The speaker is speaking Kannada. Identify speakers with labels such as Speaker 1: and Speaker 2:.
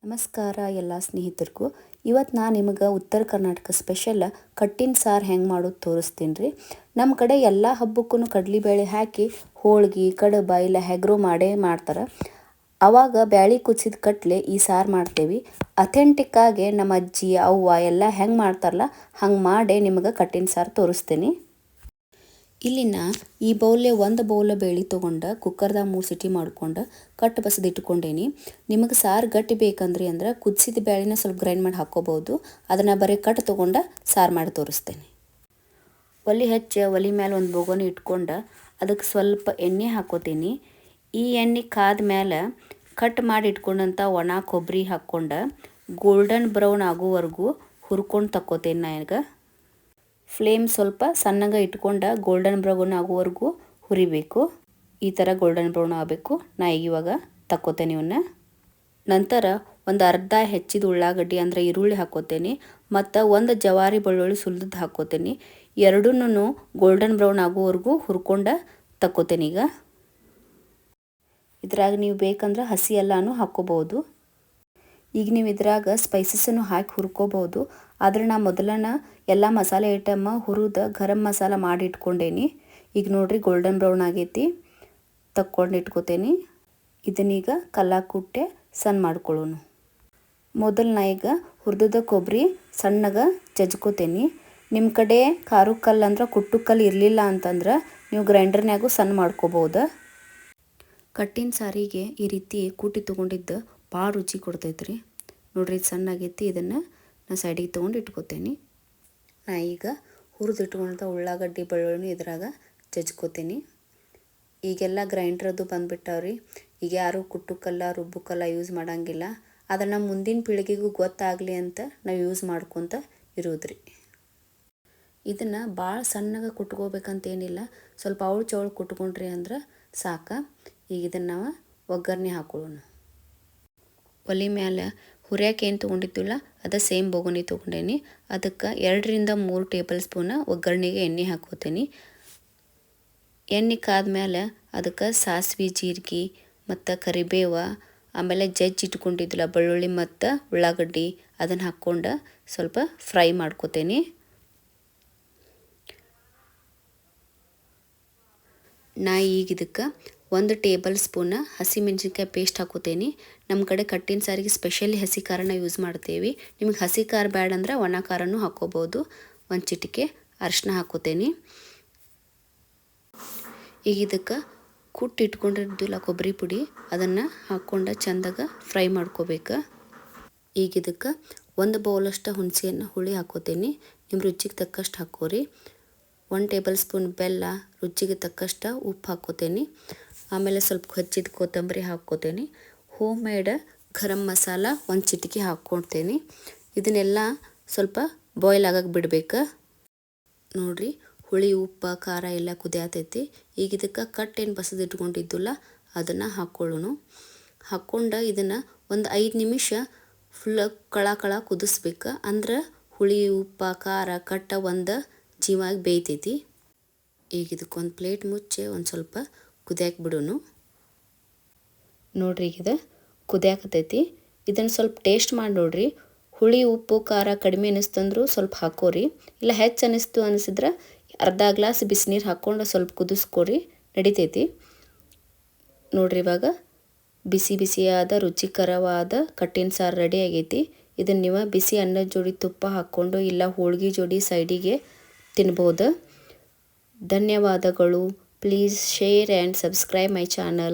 Speaker 1: ನಮಸ್ಕಾರ ಎಲ್ಲ ಸ್ನೇಹಿತರಿಗೂ. ಇವತ್ತು ನಾನು ನಿಮಗೆ ಉತ್ತರ ಕರ್ನಾಟಕ ಸ್ಪೆಷಲ್ ಕಟ್ಟಿನ ಸಾರು ಹೆಂಗೆ ಮಾಡೋದು ತೋರಿಸ್ತೀನಿ ರೀ. ನಮ್ಮ ಕಡೆ ಎಲ್ಲ ಹಬ್ಬಕ್ಕೂ ಕಡಲೆಬೇಳೆ ಹಾಕಿ ಹೋಳ್ಗೆ ಕಡುಬು ಇಲ್ಲ ಹೆಗರು ಮಾಡೇ ಮಾಡ್ತಾರೆ. ಆವಾಗ ಬ್ಯಾಳಿ ಕುದಿಸಿದ ಕಟ್ಲೆ ಈ ಸಾರು ಮಾಡ್ತೇವೆ. ಅಥೆಂಟಿಕ್ಕಾಗಿ ನಮ್ಮ ಅಜ್ಜಿ ಅವ್ವ ಎಲ್ಲ ಹೆಂಗೆ ಮಾಡ್ತಾರಲ್ಲ ಹಂಗೆ ಮಾಡೇ ನಿಮಗೆ ಕಟ್ಟಿನ ಸಾರು ತೋರಿಸ್ತೀನಿ. ಇಲ್ಲಿನ ಈ ಬೌಲ್ಲೆ ಒಂದು ಬೌಲ ಬೇಳೆ ತೊಗೊಂಡು ಕುಕ್ಕರ್ದಾಗ 3 ಸಿಟಿ ಮಾಡ್ಕೊಂಡು ಕಟ್ಟು ಬಸದು ಇಟ್ಕೊಂಡೇನಿ. ನಿಮಗೆ ಸಾರು ಗಟ್ಟಿ ಬೇಕಂದ್ರಿ ಅಂದ್ರೆ ಕುದಿಸಿದ ಬೇಳೆನ ಸ್ವಲ್ಪ ಗ್ರೈಂಡ್ ಮಾಡಿ ಹಾಕ್ಕೋಬೋದು. ಅದನ್ನು ಬರೀ ಕಟ್ಟು ತೊಗೊಂಡು ಸಾರು ಮಾಡಿ ತೋರಿಸ್ತೇನೆ. ಒಲೆ ಹಚ್ಚಿ ಒಲೆ ಮೇಲೆ ಒಂದು ಬೋಗಣಿ ಇಟ್ಕೊಂಡು ಅದಕ್ಕೆ ಸ್ವಲ್ಪ ಎಣ್ಣೆ ಹಾಕ್ಕೋತೀನಿ. ಈ ಎಣ್ಣೆ ಕಾದ ಮೇಲೆ ಕಟ್ ಮಾಡಿ ಇಟ್ಕೊಂಡಂಥ ಒಣ ಕೊಬ್ಬರಿ ಹಾಕ್ಕೊಂಡು ಗೋಲ್ಡನ್ ಬ್ರೌನ್ ಆಗೋವರೆಗೂ ಹುರ್ಕೊಂಡು ತಕ್ಕೋತೇನೆ. ನಾನು ಫ್ಲೇಮ್ ಸ್ವಲ್ಪ ಸಣ್ಣಗೆ ಇಟ್ಕೊಂಡು ಗೋಲ್ಡನ್ ಬ್ರೌನ್ ಆಗೋವರೆಗೂ ಹುರಿಬೇಕು. ಈ ಥರ ಗೋಲ್ಡನ್ ಬ್ರೌನ್ ಆಗಬೇಕು. ನಾ ಇವಾಗ ತಕ್ಕೋತೇನೆ ಇವನ್ನ. ನಂತರ ಒಂದು ಅರ್ಧ ಹೆಚ್ಚಿದ ಉಳ್ಳಾಗಡ್ಡಿ ಅಂದರೆ ಈರುಳ್ಳಿ ಹಾಕ್ಕೋತೇನೆ ಮತ್ತು ಒಂದು ಜವಾರಿ ಬೆಳ್ಳುಳ್ಳಿ ಸುಲಿದು ಹಾಕ್ಕೋತೇನೆ. ಎರಡನ್ನೂ ಗೋಲ್ಡನ್ ಬ್ರೌನ್ ಆಗೋವರೆಗೂ ಹುರ್ಕೊಂಡು ತಕ್ಕೋತೇನೆ. ಈಗ ಇದ್ರಾಗ ನೀವು ಬೇಕಂದ್ರೆ ಹಸಿ ಎಲ್ಲನೂ ಹಾಕ್ಕೋಬೋದು. ಈಗ ನೀವು ಇದ್ರಾಗ ಸ್ಪೈಸಸನ್ನು ಹಾಕಿ ಹುರ್ಕೋಬೋದು. ಆದರೆ ನಾ ಮೊದಲನ ಎಲ್ಲ ಮಸಾಲೆ ಐಟಮ್ಮ ಹುರಿದು ಗರಂ ಮಸಾಲ ಮಾಡಿ ಇಟ್ಕೊಂಡೇನಿ. ಈಗ ನೋಡ್ರಿ ಗೋಲ್ಡನ್ ಬ್ರೌನ್ ಆಗೈತಿ. ತಕ್ಕೊಂಡು ಇಟ್ಕೋತೇನೆ. ಇದನ್ನೀಗ ಕಲ್ಲಾಗ ಕುಟ್ಟೆ ಸಣ್ಣ ಮಾಡ್ಕೊಳ್ಳೋನು. ಮೊದಲು ನಾ ಈಗ ಹುರಿದ ಕೊಬ್ಬರಿ ಸಣ್ಣಗೆ ಜಜ್ಕೋತೇನೆ. ನಿಮ್ಮ ಕಡೆ ಖಾರ ಕಲ್ಲು ಅಂದ್ರೆ ಕುಟ್ಟು ಕಲ್ಲು ಇರಲಿಲ್ಲ ಅಂತಂದ್ರೆ ನೀವು ಗ್ರೈಂಡರ್ನಾಗೂ ಸಣ್ಣ ಮಾಡ್ಕೋಬೋದು. ಕಟ್ಟಿನ ಸಾರಿಗೆ ಈ ರೀತಿ ಕೂಟಿ ತೊಗೊಂಡಿದ್ದು ಭಾಳ ರುಚಿ ಕೊಡ್ತೈತ್ರಿ. ನೋಡ್ರಿ ಇದು ಸಣ್ಣ ಆಗೈತಿ. ಇದನ್ನು ನಾನು ಸೈಡಿಗೆ ತೊಗೊಂಡು ಇಟ್ಕೋತೇನೆ. ನಾ ಈಗ ಹುರಿದಿಟ್ಕೊಂಡಂಥ ಉಳ್ಳಾಗಡ್ಡಿ ಬೆಳ್ಳುಳ್ಳಿ ಇದ್ರಾಗ ಜಜ್ಕೋತೀನಿ. ಈಗೆಲ್ಲ ಗ್ರೈಂಡ್ರದ್ದು ಬಂದುಬಿಟ್ಟವ್ರಿ. ಈಗ ಯಾರು ಕುಟ್ಟು ಕಲ್ಲ ರುಬ್ಬು ಕಲ್ಲ ಯೂಸ್ ಮಾಡೋಂಗಿಲ್ಲ. ಆದರೆ ನಮ್ಮ ಮುಂದಿನ ಪೀಳಿಗೆಗೂ ಗೊತ್ತಾಗಲಿ ಅಂತ ನಾವು ಯೂಸ್ ಮಾಡ್ಕೊತ ಇರೋದ್ರಿ. ಇದನ್ನು ಭಾಳ ಸಣ್ಣಗೆ ಕುಟ್ಕೋಬೇಕಂತೇನಿಲ್ಲ. ಸ್ವಲ್ಪ ಅವಳು ಚವಳು ಕುಟ್ಕೊಂಡ್ರಿ ಅಂದ್ರೆ ಸಾಕು. ಈಗ ಇದನ್ನು ನಾವು ಒಗ್ಗರಣೆ ಹಾಕೊಳ್ಳೋಣ. ಒಲೆ ಮೇಲೆ ಹುರಿಯೋಕೆ ಏನು ತೊಗೊಂಡಿದ್ದಿಲ್ಲ ಅದು ಸೇಮ್ ಬೋಗಣಿ ತೊಗೊಂಡೇನಿ. ಅದಕ್ಕೆ 2ರಿಂದ 3 ಟೇಬಲ್ ಸ್ಪೂನ ಒಗ್ಗರಣೆಗೆ ಎಣ್ಣೆ ಹಾಕ್ಕೋತೀನಿ. ಎಣ್ಣೆ ಕಾದ್ಮೇಲೆ ಅದಕ್ಕೆ ಸಾಸಿವೆ ಜೀರಿಗೆ ಮತ್ತು ಕರಿಬೇವು ಆಮೇಲೆ ಇಟ್ಕೊಂಡಿದ್ದಿಲ್ಲ ಬೆಳ್ಳುಳ್ಳಿ ಮತ್ತು ಉಳ್ಳಾಗಡ್ಡಿ ಅದನ್ನು ಹಾಕ್ಕೊಂಡು ಸ್ವಲ್ಪ ಫ್ರೈ ಮಾಡ್ಕೋತೀನಿ. ನಾ ಈಗ ಇದಕ್ಕೆ 1 ಟೇಬಲ್ ಸ್ಪೂನ ಹಸಿಮೆಣ್ಸಿನ್ಕಾಯಿ ಪೇಸ್ಟ್ ಹಾಕೋತೇನೆ. ನಮ್ಮ ಕಡೆ ಕಟ್ಟಿನ ಸಾರಿಗೆ ಸ್ಪೆಷಲಿ ಹಸಿ ಖಾರನ ಯೂಸ್ ಮಾಡ್ತೇವೆ. ನಿಮಗೆ ಹಸಿ ಖಾರ ಬೇಡ ಅಂದ್ರೆ ಒಣ ಖಾರನೂ ಹಾಕ್ಕೋಬೋದು. 1 ಚಿಟಿಕೆ ಅರಿಶಿನ ಹಾಕೋತೇನೆ. ಈಗ ಇದಕ್ಕೆ ಕುಟ್ಟಿಟ್ಕೊಂಡಿದ್ದಿಲ್ಲ ಕೊಬ್ಬರಿ ಪುಡಿ ಅದನ್ನು ಹಾಕ್ಕೊಂಡು ಚೆಂದಾಗ ಫ್ರೈ ಮಾಡ್ಕೋಬೇಕು. ಈಗ ಇದಕ್ಕೆ 1 ಬೌಲಷ್ಟು ಹುಣಸೆಹಣ್ಣು ಹುಳಿ ಹಾಕೋತೇನೆ. ನಿಮ್ಮ ರುಚಿಗೆ ತಕ್ಕಷ್ಟು ಹಾಕೋರಿ. 1 ಟೇಬಲ್ ಸ್ಪೂನ್ ಬೆಲ್ಲ, ರುಚಿಗೆ ತಕ್ಕಷ್ಟು ಉಪ್ಪು ಹಾಕ್ಕೋತೇನೆ. ಆಮೇಲೆ ಸ್ವಲ್ಪ ಹೆಚ್ಚಿದ ಕೊತ್ತಂಬರಿ ಹಾಕ್ಕೋತೇನೆ. ಹೋಮ್ ಮೇಡ್ ಗರಂ ಮಸಾಲ 1 ಚಿಟಿಕೆ ಹಾಕ್ಕೊಳ್ತೇನೆ. ಇದನ್ನೆಲ್ಲ ಸ್ವಲ್ಪ ಬಾಯ್ಲ್ ಆಗಕ್ಕೆ ಬಿಡ್ಬೇಕು. ನೋಡಿರಿ ಹುಳಿ ಉಪ್ಪು ಖಾರ ಎಲ್ಲ ಕುದಿಯತೈತಿ. ಈಗ ಇದಕ್ಕೆ ಕಟ್ಟೇನು ಬಸದು ಇಟ್ಕೊಂಡಿದ್ದಿಲ್ಲ ಅದನ್ನು ಹಾಕ್ಕೊಳ್ಳೋಣ. ಹಾಕ್ಕೊಂಡು ಇದನ್ನು ಒಂದು 5 ನಿಮಿಷ ಫುಲ್ ಕಳ ಕುದಿಸ್ಬೇಕು. ಅಂದ್ರೆ ಹುಳಿ ಉಪ್ಪು ಖಾರ ಕಟ್ಟ ಒಂದು ಜೀವಾಗಿ ಬೇಯ್ತೈತಿ. ಈಗ ಇದಕ್ಕೊಂದು ಪ್ಲೇಟ್ ಮುಚ್ಚಿ ಒಂದು ಸ್ವಲ್ಪ ಕುದಿಯಕ್ಕೆ ಬಿಡೋನು. ನೋಡ್ರಿ ಈಗ ಇದು ಕುದಿಯಾಕತೈತಿ. ಇದನ್ನು ಸ್ವಲ್ಪ ಟೇಸ್ಟ್ ಮಾಡಿ ನೋಡ್ರಿ. ಹುಳಿ ಉಪ್ಪು ಖಾರ ಕಡಿಮೆ ಅನ್ನಿಸ್ತಂದ್ರೂ ಸ್ವಲ್ಪ ಹಾಕೋರಿ. ಇಲ್ಲ ಹೆಚ್ಚು ಅನಿಸಿದ್ರೆ ಅರ್ಧ ಗ್ಲಾಸ್ ಬಿಸಿನೀರು ಹಾಕ್ಕೊಂಡು ಸ್ವಲ್ಪ ಕುದಿಸ್ಕೊರಿ, ನಡಿತೈತಿ. ನೋಡ್ರಿ ಇವಾಗ ಬಿಸಿಯಾದ ರುಚಿಕರವಾದ ಕಟ್ಟಿನ ಸಾರು ರೆಡಿ ಆಗೈತಿ. ಇದನ್ನು ನೀವು ಬಿಸಿ ಅನ್ನದ ಜೋಡಿ ತುಪ್ಪ ಹಾಕ್ಕೊಂಡು ಇಲ್ಲ ಹೋಳ್ಗೆ ಜೋಡಿ ಸೈಡಿಗೆ ತಿನ್ಬೋದು. ಧನ್ಯವಾದಗಳು. Please share and subscribe my channel.